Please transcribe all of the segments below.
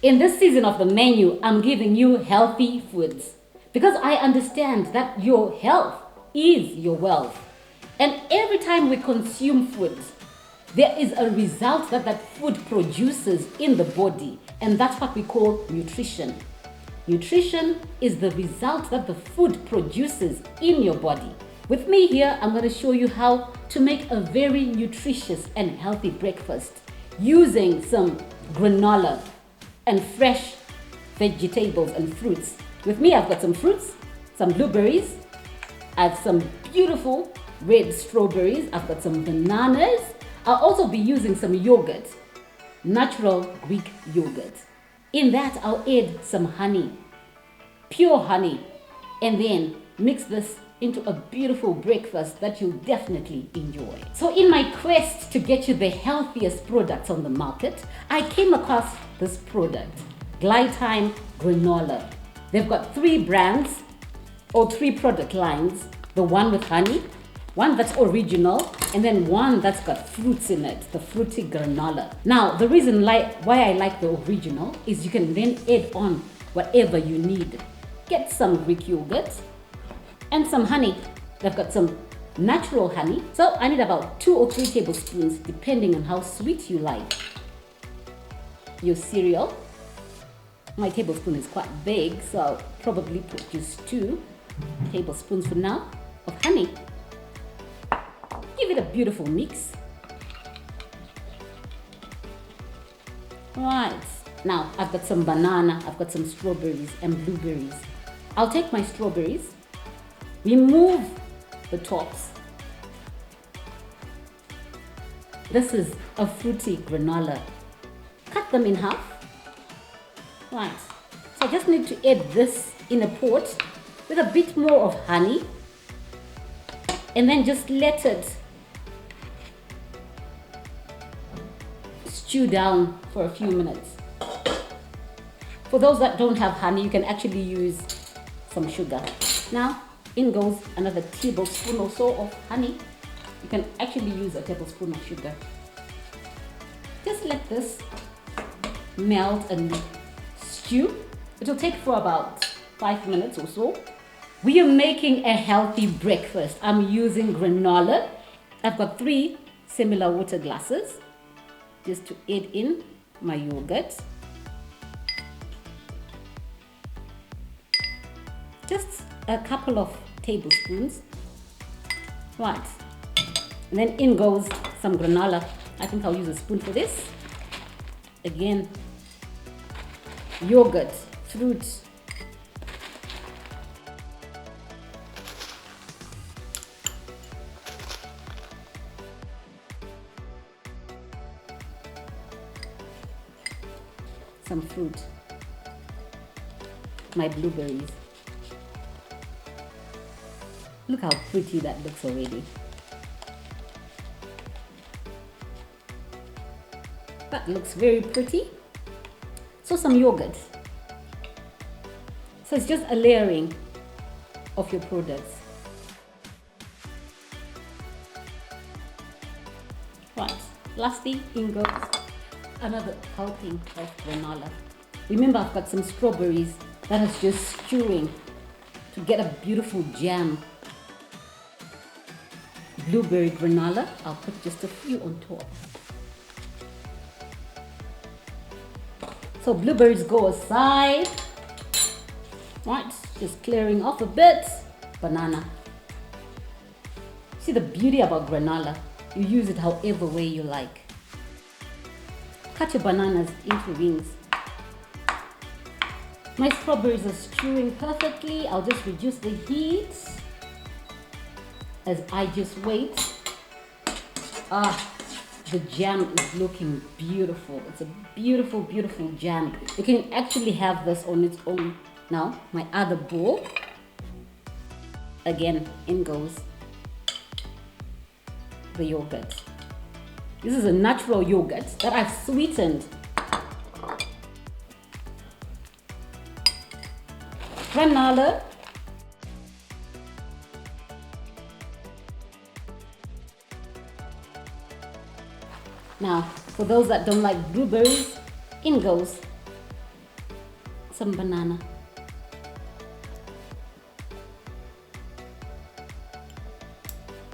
In this season of the menu, I'm giving you healthy foods because I understand that your health is your wealth. And every time we consume foods, there is a result that that food produces in the body, and that's what we call nutrition. Nutrition is the result that the food produces in your body. With me here, I'm going to show you how to make a very nutritious and healthy breakfast using some granola and fresh vegetables and fruits. With me, I've got some fruits, some blueberries, I have some beautiful red strawberries, I've got some bananas. I'll also be using some yogurt, natural Greek yogurt. In that, I'll add some honey, pure honey, and then mix this into a beautiful breakfast that you'll definitely enjoy. So in my quest to get you the healthiest products on the market, I came across this product, Glytime Granola. They've got 3 brands or 3 product lines, the one with honey, one that's original, and then one that's got fruits in it, the fruity granola. Now, the reason why I like the original is you can then add on whatever you need. Get some Greek yogurt and some honey. They've got some natural honey. So I need about 2 or 3 tablespoons, depending on how sweet you like your cereal. My tablespoon is quite big, so I'll probably put just 2 tablespoons for now of honey. Give it a beautiful mix. Right, now I've got some banana, I've got some strawberries and blueberries. I'll take my strawberries, remove the tops. This is a fruity granola. Cut them in half. Right, so I just need to add this in a pot with a bit more of honey, and then just let it stew down for a few minutes. For those that don't have honey, you can actually use some sugar. Now, in goes another tablespoon or so of honey. You can actually use a tablespoon of sugar. Just let this melt and stew. It'll take for about 5 minutes or so. We are making a healthy breakfast. I'm using granola. I've got 3 similar water glasses just to add in my yogurt. Just a couple of tablespoons. Right. And then in goes some granola. I think I'll use a spoon for this. Again, yogurt, fruits. Some fruit, my blueberries. Look how pretty that looks already. That looks very pretty. So some yogurt. So it's just a layering of your products. Right, lastly, in goes another helping of granola. Remember, I've got some strawberries that is just stewing to get a beautiful jam. Blueberry granola, I'll put just a few on top. So blueberries go aside. Right, just clearing off a bit. Banana. See the beauty about granola? You use it however way you like. Cut your bananas into rings. My strawberries are stewing perfectly. I'll just reduce the heat as I just wait. The jam is looking beautiful. It's a beautiful, beautiful jam. You can actually have this on its own. Now, my other bowl. Again, in goes the yogurt. This is a natural yogurt that I've sweetened. Granola. Now, for those that don't like blueberries, in goes some banana.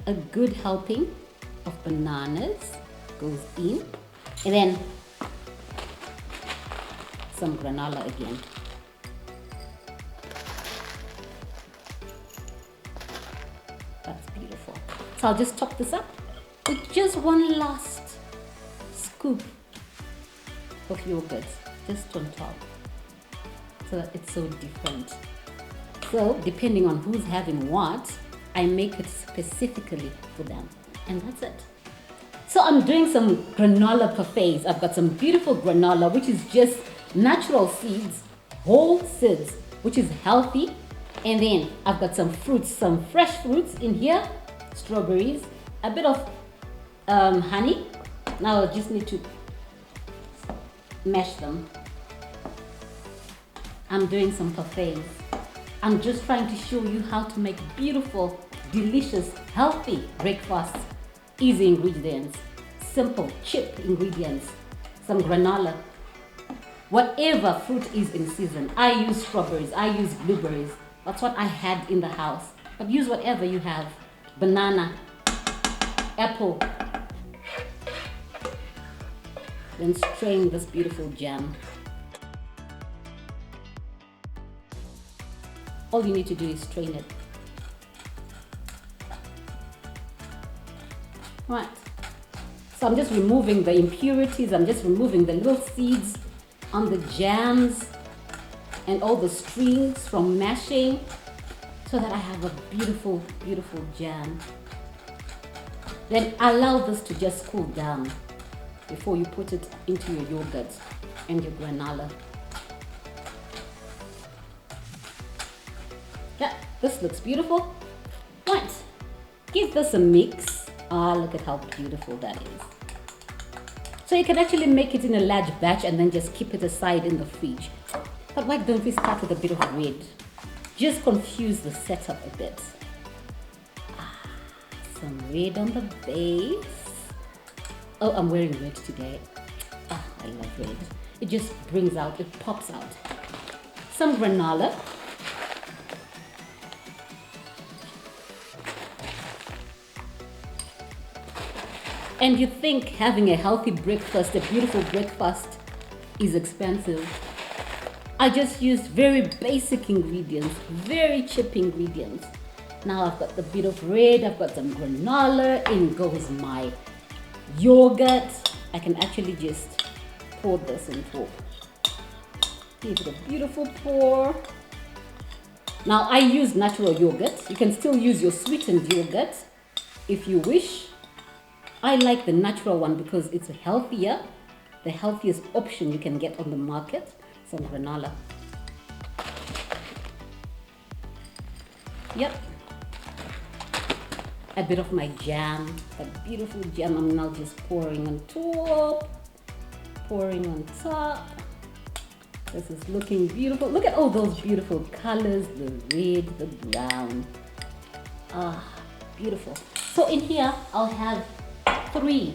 A good helping of bananas goes in, and then some granola again. That's beautiful. So I'll just top this up with just one last scoop of yogurt just on top, so that it's so different. So depending on who's having what, I make it specifically for them, and that's it. So I'm doing some granola parfaits. I've got some beautiful granola, which is just natural seeds, whole seeds, which is healthy. And then I've got some fruits, some fresh fruits in here, strawberries, a bit of honey. Now I just need to mash them. I'm doing some parfaits. I'm just trying to show you how to make beautiful, delicious, healthy breakfasts. Easy ingredients, simple, cheap ingredients, some granola. Whatever fruit is in season. I use strawberries, I use blueberries. That's what I had in the house. But use whatever you have. Banana, apple. Then strain this beautiful jam. All you need to do is strain it. Right. So I'm just removing the impurities. I'm just removing the little seeds on the jams and all the strings from mashing, so that I have a beautiful, beautiful jam. Then allow this to just cool down before you put it into your yogurt and your granola. Yeah, this looks beautiful. Right, give this a mix. Ah, look at how beautiful that is. So you can actually make it in a large batch and then just keep it aside in the fridge. But why don't we start with a bit of red? Just confuse the setup a bit. Some red on the base. Oh, I'm wearing red today. I love red. It just brings out, it pops out. Some granola. And you think having a healthy breakfast, a beautiful breakfast, is expensive. I just used very basic ingredients, very cheap ingredients. Now I've got the bit of red, I've got some granola, in goes my yogurt. I can actually just pour this in for. Give it a beautiful pour. Now I use natural yogurt. You can still use your sweetened yogurt if you wish. I like the natural one because it's healthier, the healthiest option you can get on the market. Some granola. Yep. A bit of my jam, that beautiful jam. I'm now just pouring on top, pouring on top. This is looking beautiful. Look at all those beautiful colors, the red, the brown. Ah, beautiful. So in here, I'll have 3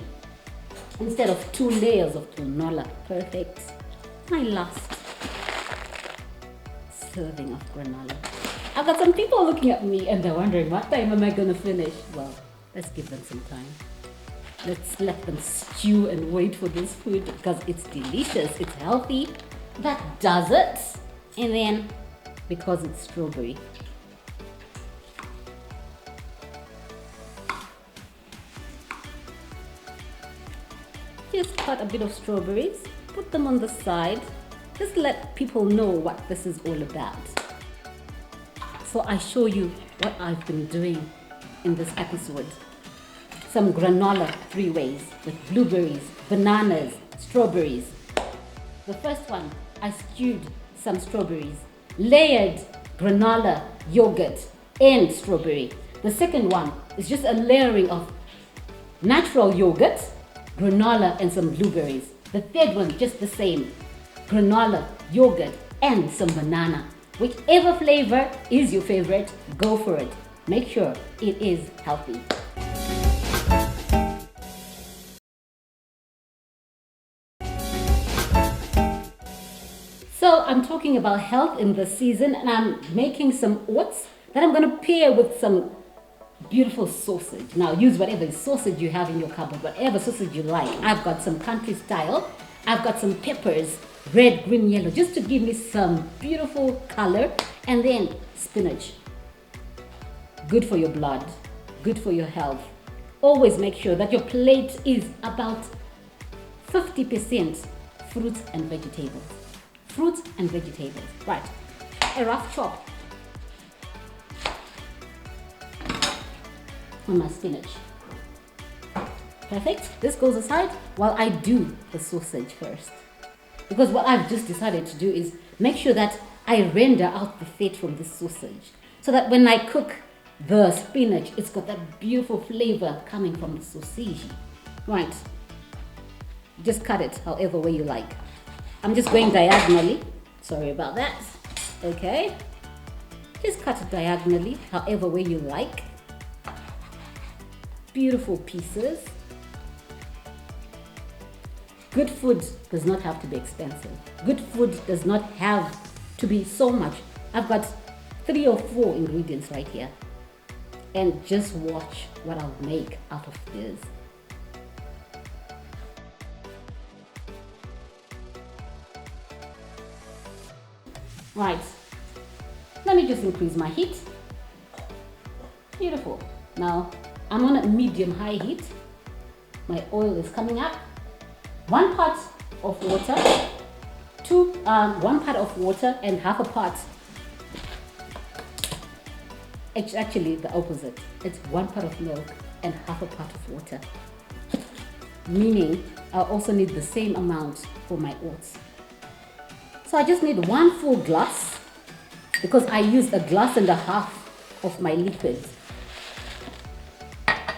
instead of 2 layers of granola. Perfect. My last serving of granola. I've got some people looking at me and they're wondering, what time am I going to finish? Well, let's give them some time. Let's let them stew and wait for this food because it's delicious, it's healthy. That does it. And then, because it's strawberry. Just cut a bit of strawberries, put them on the side. Just let people know what this is all about. So I show you what I've been doing in this episode. Some granola 3 ways with blueberries, bananas, strawberries. The first one, I stewed some strawberries, layered granola, yogurt, and strawberry. The second one is just a layering of natural yogurt, granola, and some blueberries. The third one, just the same, granola, yogurt, and some banana. Whichever flavor is your favorite, go for it. Make sure it is healthy. So I'm talking about health in the season, and I'm making some oats that I'm going to pair with some beautiful sausage. Now use whatever sausage you have in your cupboard, whatever sausage you like. I've got some country style. I've got some peppers, red, green, yellow, just to give me some beautiful color. And then spinach. Good for your blood, good for your health. Always make sure that your plate is about 50% fruits and vegetables. Fruits and vegetables. Right. A rough chop on my spinach. Perfect. This goes aside while I do the sausage first. Because what I've just decided to do is make sure that I render out the fat from the sausage, so that when I cook the spinach, it's got that beautiful flavor coming from the sausage. Right. Just cut it however way you like. I'm just going diagonally. Sorry about that. Okay. Just cut it diagonally however way you like. Beautiful pieces. Good food does not have to be expensive. Good food does not have to be so much. I've got 3 or 4 ingredients right here. And just watch what I'll make out of this. Right. Let me just increase my heat. Beautiful. Now, I'm on a medium-high heat. My oil is coming up. 1 part of water, 1 part of water and half a part. It's actually the opposite. It's 1 part of milk and half a part of water. Meaning, I also need the same amount for my oats. So I just need 1 full glass, because I used a glass and a half of my liquids.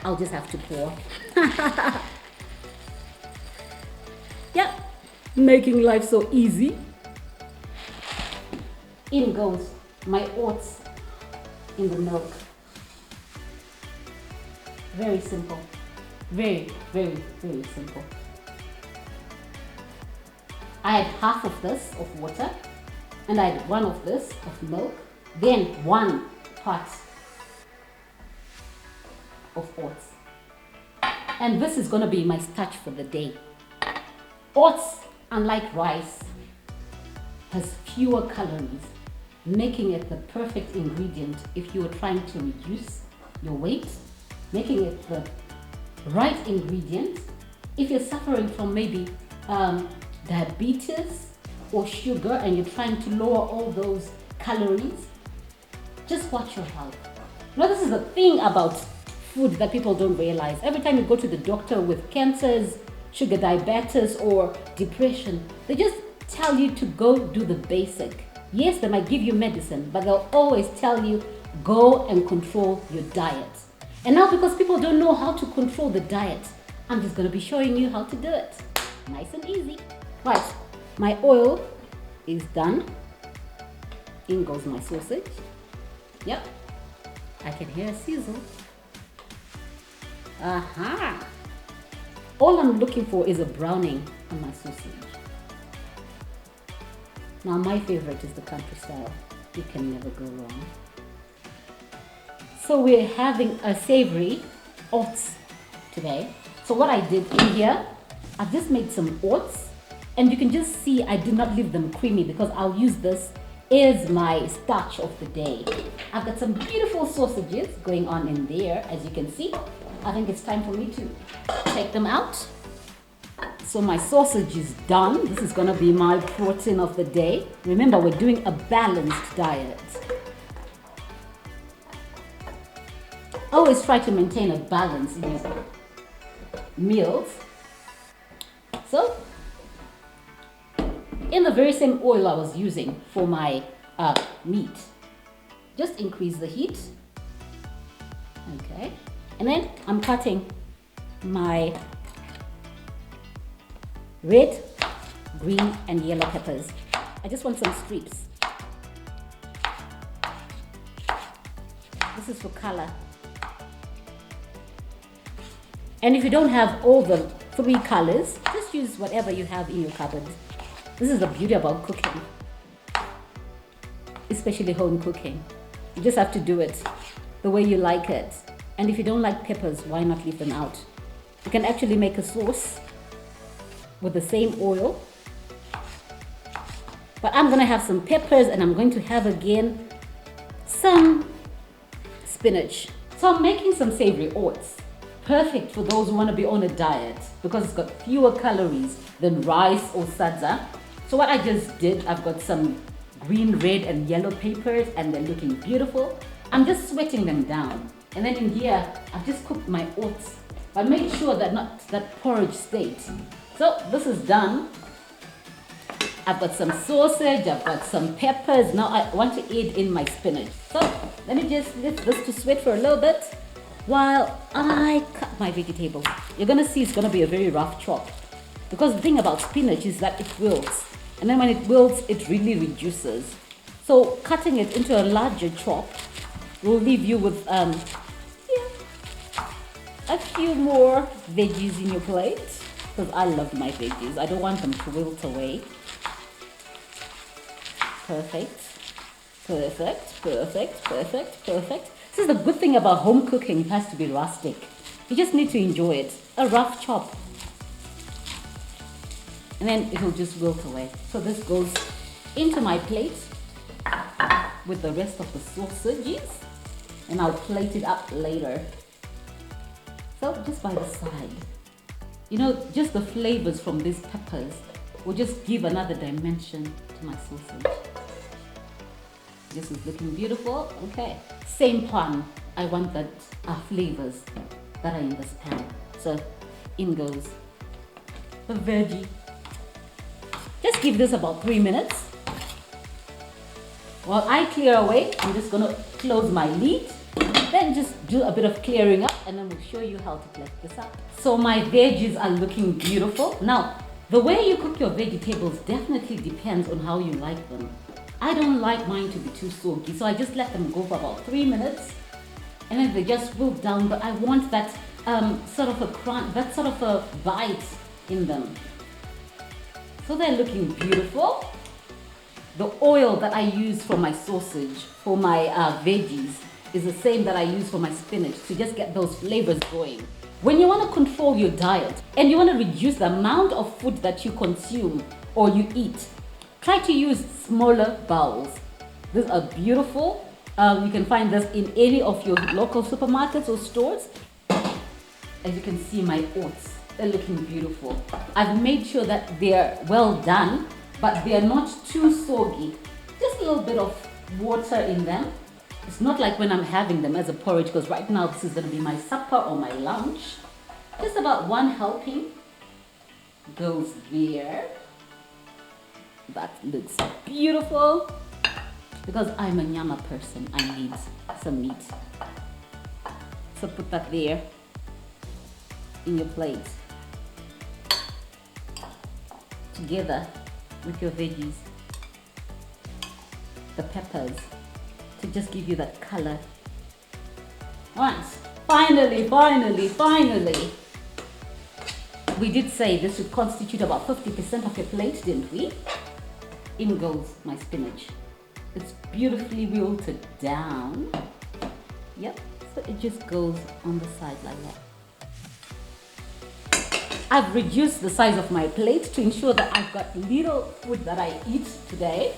I'll just have to pour. Yeah, making life so easy. In goes my oats in the milk. Very simple. Very, very, very simple. I had half of this of water, and I had 1 of this of milk, then 1 part of oats. And this is going to be my starch for the day. Oats, unlike rice, has fewer calories, making it the perfect ingredient if you are trying to reduce your weight, making it the right ingredient if you're suffering from maybe diabetes or sugar and you're trying to lower all those calories. Just watch your health. Now, this is the thing about food that people don't realize. Every time you go to the doctor with cancers, sugar diabetes, or depression, they just tell you to go do the basic. Yes, they might give you medicine, but they'll always tell you, go and control your diet. And now, because people don't know how to control the diet, I'm just going to be showing you how to do it. Nice and easy. Right, my oil is done. In goes my sausage. Yep, I can hear a sizzle. Aha! All I'm looking for is a browning on my sausage. Now, my favorite is the country style. You can never go wrong. So we're having a savory oats today. So what I did in here, I've just made some oats, and you can just see I did not leave them creamy because I'll use this as my starch of the day. I've got some beautiful sausages going on in there, as you can see. I think it's time for me to take them out. So my sausage is done. This is gonna be my protein of the day. Remember, we're doing a balanced diet. Always try to maintain a balance in your meals. So, in the very same oil I was using for my meat, just increase the heat. Okay, and then I'm cutting my red, green, and yellow peppers. I just want some strips. This is for color. And if you don't have all the 3 colors, just use whatever you have in your cupboard. This is the beauty about cooking. especially home cooking. You just have to do it the way you like it. And if you don't like peppers, why not leave them out? You can actually make a sauce with the same oil. But I'm gonna have some peppers, and I'm going to have again some spinach. So I'm making some savory oats. Perfect for those who want to be on a diet because it's got fewer calories than rice or sadza. So what I just did, I've got some green, red and yellow peppers, and they're looking beautiful. I'm just sweating them down. And then in here, I've just cooked my oats. But make sure that not that porridge state. So this is done. I've got some sausage, I've got some peppers. Now I want to add in my spinach. So let me just leave this to sweat for a little bit while I cut my vegetables. You're gonna see it's gonna be a very rough chop because the thing about spinach is that it wilts, and then when it wilts, it really reduces. So cutting it into a larger chop will leave you with a few more veggies in your plate because I love my veggies. I don't want them to wilt away. Perfect, perfect, perfect, perfect, perfect. This is the good thing about home cooking. It has to be rustic. You just need to enjoy it. A rough chop. And then it will just wilt away. So this goes into my plate with the rest of the sausages. And I'll plate it up later. So just by the side. You know, just the flavors from these peppers will just give another dimension to my sausage. This is looking beautiful. Okay. Same pan. I want that flavors that are in this pan. So in goes the veggie. Just give this about 3 minutes. While I clear away, I'm just gonna close my lid. Then just do a bit of clearing up, and then we'll show you how to plate this up. So my veggies are looking beautiful. Now, the way you cook your vegetables definitely depends on how you like them. I don't like mine to be too soggy, so I just let them go for about 3 minutes, and then they just wilt down. But I want that sort of a crunch, that sort of a bite in them. So they're looking beautiful. The oil that I use for my sausage, for my veggies, is the same that I use for my spinach to just get those flavors going. When you want to control your diet and you want to reduce the amount of food that you consume or you eat, try to use smaller bowls. These are beautiful. You can find this in any of your local supermarkets or stores. As you can see, my oats, they're looking beautiful. I've made sure that they're well done, but they're not too soggy. Just a little bit of water in them. It's not like when I'm having them as a porridge, because right now this is going to be my supper or my lunch. Just about 1 helping goes there. That looks beautiful. Because I'm a nyama person, I need some meat. So put that there in your plate. Together with your veggies. The peppers. To just give you that color. Once, finally, we did say this would constitute about 50% of your plate, didn't we? In goes my spinach. It's beautifully wilted down. Yep, so it just goes on the side like that. I've reduced the size of my plate to ensure that I've got little food that I eat today.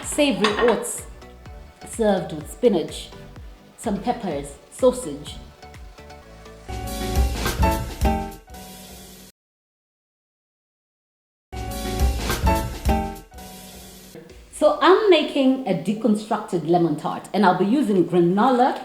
Savory oats served with spinach, some peppers, sausage. So I'm making a deconstructed lemon tart, and I'll be using granola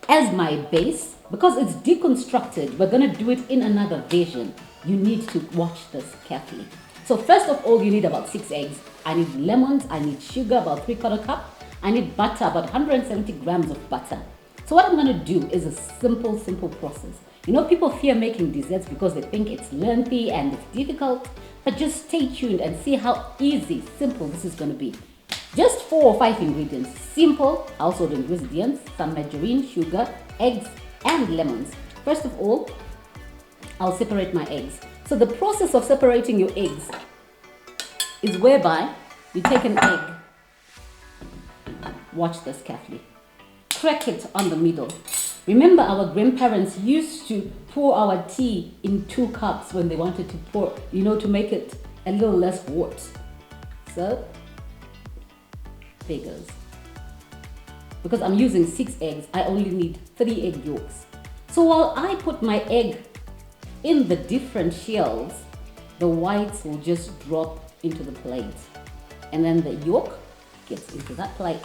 as my base. Because it's deconstructed, we're going to do it in another version. You need to watch this carefully. So first of all, you need about 6 eggs. I need lemons, I need sugar, about 3/4 cup. I need butter, about 170 grams of butter. So what I'm going to do is a simple process. You know, people fear making desserts because they think it's lengthy and it's difficult. But just stay tuned and see how easy, simple this is going to be. Just 4 or 5 ingredients. Simple household ingredients, some margarine, sugar, eggs, and lemons. First of all, I'll separate my eggs. So the process of separating your eggs is whereby you take an egg, Watch this carefully. Crack it on the middle. Remember, our grandparents used to pour our tea in 2 cups when they wanted to pour, to make it a little less hot. So, there goes. Because I'm using 6 eggs, I only need 3 egg yolks. So while I put my egg in the different shells, the whites will just drop into the plate. And then the yolk gets into that plate.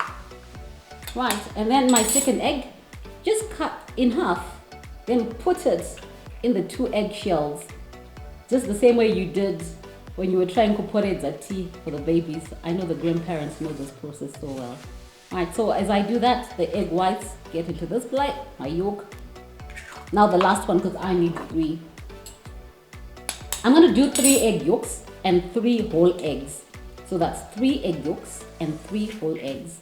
Right, and then my second egg, just cut in half, then put it in the 2 egg shells. Just the same way you did when you were trying kuporedza tea for the babies. I know the grandparents know this process so well. Alright, so as I do that, the egg whites get into this plate, my yolk. Now the last one, because I need 3. I'm going to do 3 egg yolks and 3 whole eggs. So that's 3 egg yolks and 3 whole eggs.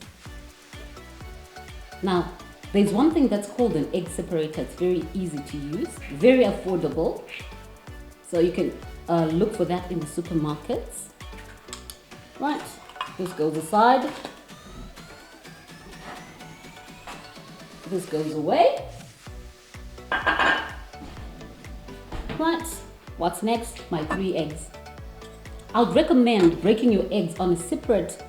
Now, there's one thing that's called an egg separator. It's very easy to use, very affordable. So you can look for that in the supermarkets. Right, this goes aside. This goes away. Right, what's next? My 3 eggs. I would recommend breaking your eggs on a separate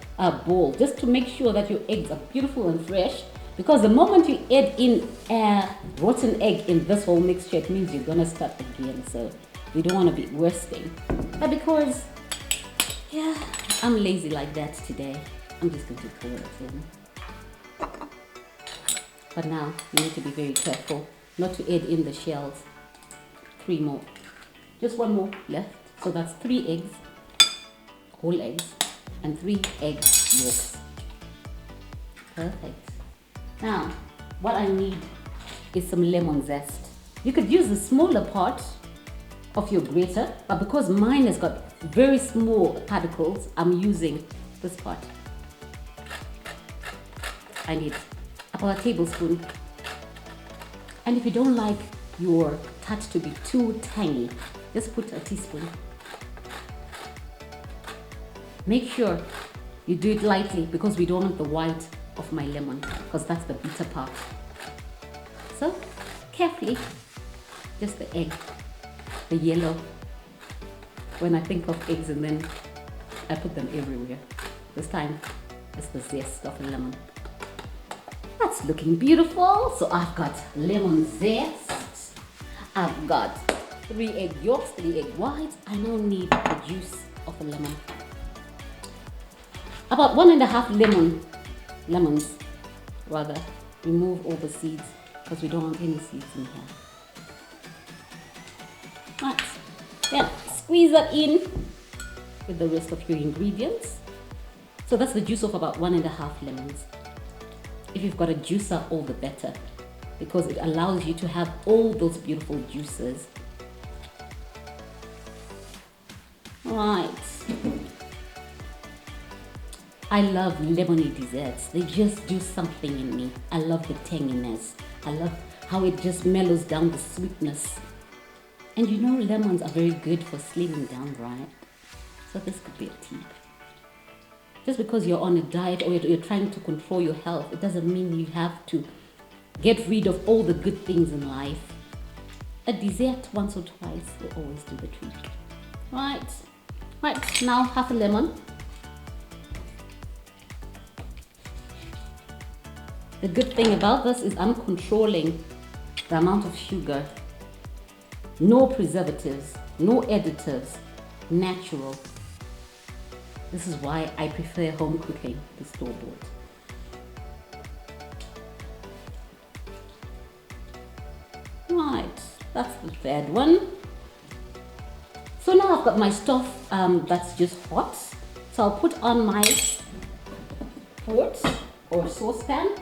bowl just to make sure that your eggs are beautiful and fresh. Because the moment you add in a rotten egg in this whole mixture, it means you're gonna start again. So we don't want to be worsting. But because, yeah, I'm lazy like that today, I'm just going to pour it in. But now you need to be very careful not to add in the shells. 3 more. Just 1 more left. So that's 3 eggs, whole eggs, and 3 egg yolks. Perfect. Now, what I need is some lemon zest. You could use the smaller part of your grater, but because mine has got very small particles, I'm using this part. I need about a tablespoon. And if you don't like your touch to be too tangy, just put a teaspoon. Make sure you do it lightly because we don't want the white of my lemon, because that's the bitter part. So carefully, just the egg, the yellow. When I think of eggs, and then I put them everywhere. This time it's the zest of the lemon. That's looking beautiful. So I've got lemon zest, I've got 3 egg yolks, 3 egg whites. I now need the juice of the lemon. About 1.5 lemons, rather. Remove all the seeds because we don't want any seeds in here. Right, then squeeze that in with the rest of your ingredients. So that's the juice of about 1.5 lemons. If you've got a juicer, all the better, because it allows you to have all those beautiful juices. Right. I love lemony desserts. They just do something in me. I love the tanginess. I love how it just mellows down the sweetness. And you know, lemons are very good for slimming down, right? So this could be a tip. Just because you're on a diet or you're trying to control your health, it doesn't mean you have to get rid of all the good things in life. A dessert once or twice will always do the trick. Right, now half a lemon. The good thing about this is I'm controlling the amount of sugar. No preservatives, no additives, natural. This is why I prefer home cooking to store-bought. Right, that's the 3rd one. So now I've got my stuff that's just hot. So I'll put on my pot or saucepan.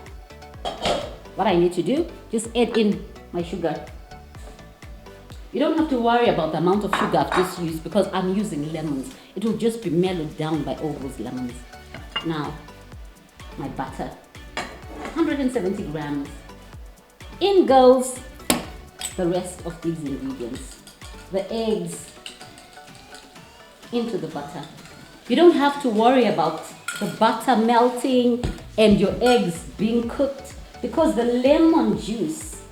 What I need to do, just add in my sugar. You don't have to worry about the amount of sugar I've just used because I'm using lemons. It will just be mellowed down by all those lemons. Now, my butter, 170 grams. In goes the rest of these ingredients. The eggs into the butter. You don't have to worry about the butter melting and your eggs being cooked, because the lemon juice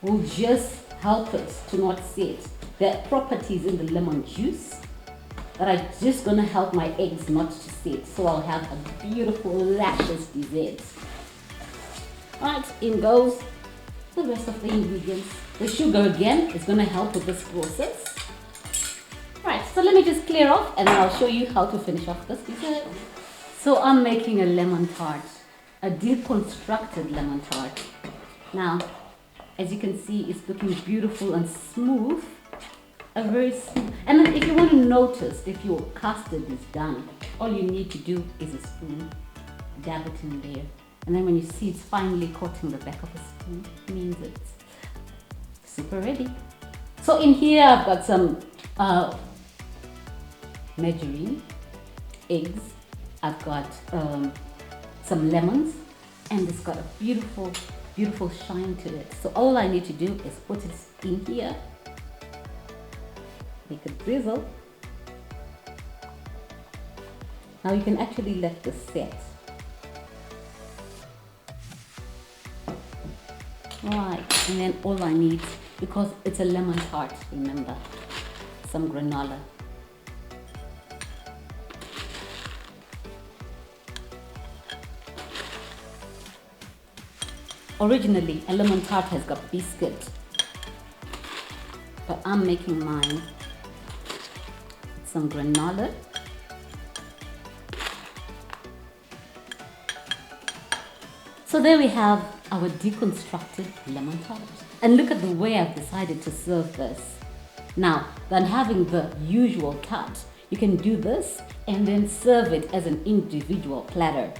will just help it to not sit. There are properties in the lemon juice that are just gonna help my eggs not to sit. So I'll have a beautiful, luscious dessert. Right, in goes the rest of the ingredients. The sugar again is gonna help with this process. Right, so let me just clear off and then I'll show you how to finish off this dessert. So I'm making a lemon tart, a deconstructed lemon tart. Now, as you can see, it's looking beautiful and smooth. A very smooth. And then if you want to notice if your custard is done, all you need to do is a spoon, dab it in there. And then when you see it's finally coating the back of the spoon, it means it's super ready. So in here I've got some margarine, eggs, I've got some lemons, and it's got a beautiful, beautiful shine to it. So all I need to do is put it in here, make it drizzle. Now you can actually let this set. Right, and then all I need, because it's a lemon tart, remember, some granola. Originally, a lemon tart has got biscuit, but I'm making mine with some granola. So there we have our deconstructed lemon tart. And look at the way I've decided to serve this. Now, than having the usual tart, you can do this and then serve it as an individual platter.